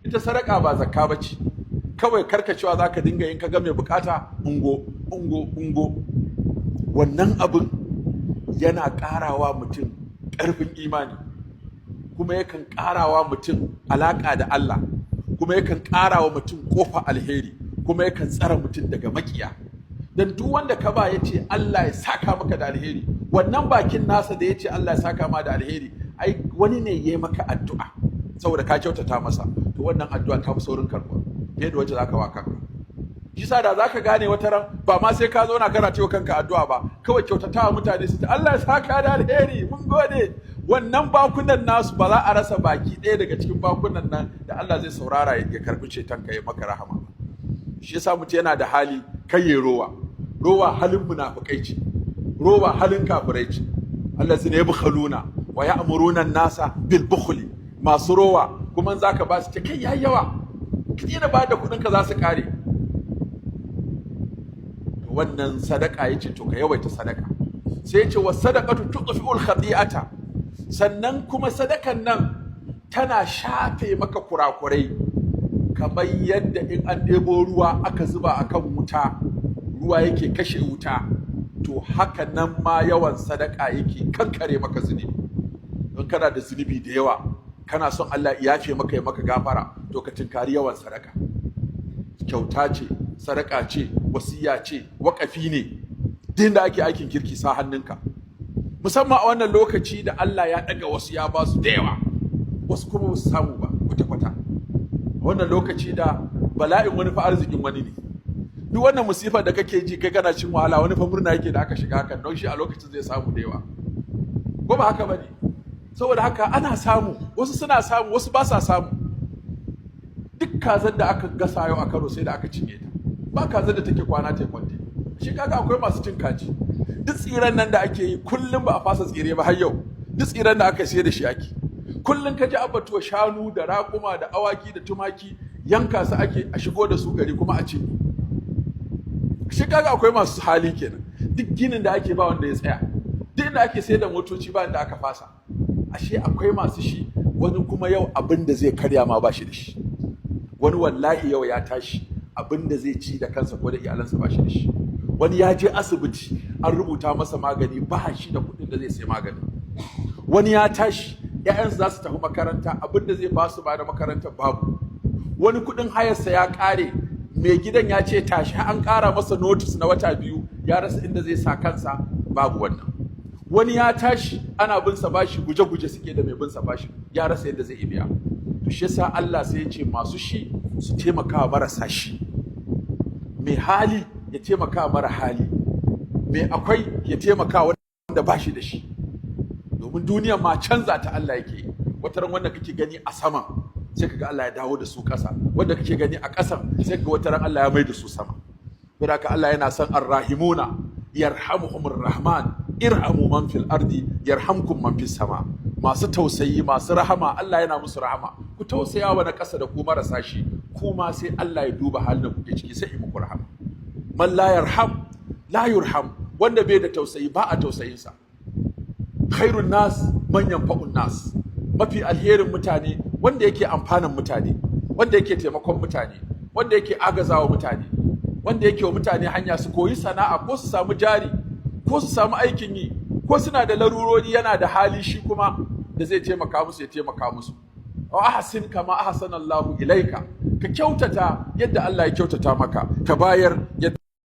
ita sadaka ba zakka bace, kawai karkacewa zaka dinga yin kaga mai bukata ungo. Wannan abin yana karawa mutum karfin imani, kuma yakan karawa mutum alaka da Allah, kuma yakan karawa mutum kofa alheri, kuma yakan tsara mutum daga makiya. Dan duk wanda ka ba yace Allah ya saka maka da alheri, wannan bakin nasa da yace Allah ya saka ma da alheri, ai wani ne yayi maka addu'a saboda ka kyautata masa, to wannan addu'a ta fi saurin karɓuwa fiye da wacce zaka wa kanka. Shi sa da zaka gane wata ran ba ma sai ka zauna kana cewa kanka addu'a ba, kawai kyautatawa mutane su ta Allah ya saka da alheri, mun gode. Wannan bakunan nasu ba za a rasa baki ɗaya daga cikin bakunan nan da Allah zai saurara ya karɓi cetonka ya maka rahama ba. Shi yasa mutum yana da hali kai ya rowa halin munafikai ce, rowa halin kafirai ce. allazina yabkhaluna wa ya'muruna an-nasa bil bukhli, masu rowa kuma zaka ba su ce kai yayi yawa, kina ba da kudin ka za su kare. Wannan sadaka yace to ka yawaita sadaka. Sai yace was sadaqatu tudfi'ul khati'ata, sannan kuma sadakan nan tana shafe maka kurakurai, kamar yadda in an ɗebo ruwa aka zuba akan wuta ruwa yake kashe wuta, to haka nan ma yawan sadaka yake kankare maka zunubi. Don kana da zunubi da yawa kana son Allah ya yafe maka ya maka gafara, to ka tinkari yawan sadaka. Kyauta ce, sadaka ce, wasiya ce, waƙafi ne, din da ake aikin kirki sa hannunka. Musamman a wannan lokaci da Allah ya ɗaga wasu ya ba su da yawa, wasu kuma ba su samu ba kwata-kwata. Wannan lokaci da bala'in wani fa arzikin wani ne. Duk wannan musifar da kake ji kai kana cin wahala, wani fa murna yake da aka shiga hakan, don shi a lokacin zai samu da yawa. Ko ba haka bane? Saboda haka ana samu, wasu suna samu, wasu ba sa samu. Duk kazar da aka gasa yau a Kano sai da aka cinye ta. Ba kazar da take kwana ta kwante. Shi kaga akwai masu cin kaji. Duk tsiran nan da ake yi kullum ba a fasa tsire ba har yau. Duk tsiran da aka sayar da shi ake. Kullum ka ji abatuwa shanu da raƙuma da awaki da tumaki yanka su ake a shigo da su gari kuma a cinye. Shi kaga akwai masu hali kenan. Duk ginin da ake ba wanda ya tsaya. Duk inda ake sayar da motoci ba inda aka fasa. Ashe akwai masu shi, wani kuma yau abin da zai karya ma ba shi da shi. Wani wallahi yau ya tashi abin da zai ci da kansa ko da iyalansa ba shi da shi. Wani ya je asibiti an rubuta masa magani ba shi da kuɗin da zai sai magani. Wani ya tashi ‘ya'yansu za su tafi makaranta, abin da zai ba su ba da makaranta babu. Wani kuɗin hayarsa ya ƙare, mai gidan ya ce tashi an ƙara masa notis na wata 2, ya rasa inda zai sa kansa, babu wannan. Wani ya tashi ana bin sa bashi, guje-guje suke da mai bin sa bashi, ya rasa yadda zai biya. To shi yasa Allah sai ya ce masu shi su taimaka wa marasa shi. Mai hali ya taimaka wa mara hali, mai akwai ya taimaka wanda ba shi da shi. Domin duniyar ma canza ta Allah yake yi. Wataran wanda kake gani a sama sai kaga Allah ya dawo da su ƙasa, wanda kake gani a ƙasan sai kaga wataran Allah ya mai da su sama. Saboda haka Allah yana son arrahimuna yarhamuhumur rahman irhamu man fil ardi yarhamkum man fis sama. Masu tausayi, masu rahama, Allah yana musu rahama. Ku tausaya wa na ƙasa da ku marasa shi, kuma sai Allah ya duba halin da kuke ciki sai ya muku rahama. Man la yarham la yurham, wanda bai da tausayi ba a tausayinsa. Khairun nas man yanfa'un nas, mafi alherin mutane wanda yake amfanan mutane, wanda yake taimakon mutane, wanda yake agazawa mutane, wanda yake wa mutane hanya su koyi sana'a ko su samu jari ko su samu aikin yi, ko suna da larurori yana da hali shi kuma da zai taimaka musu ya taimaka musu. Wa ahsin kama ahsanallahu ilaika, ka kyautata yadda Allah ya kyautata maka, ka bayar yadda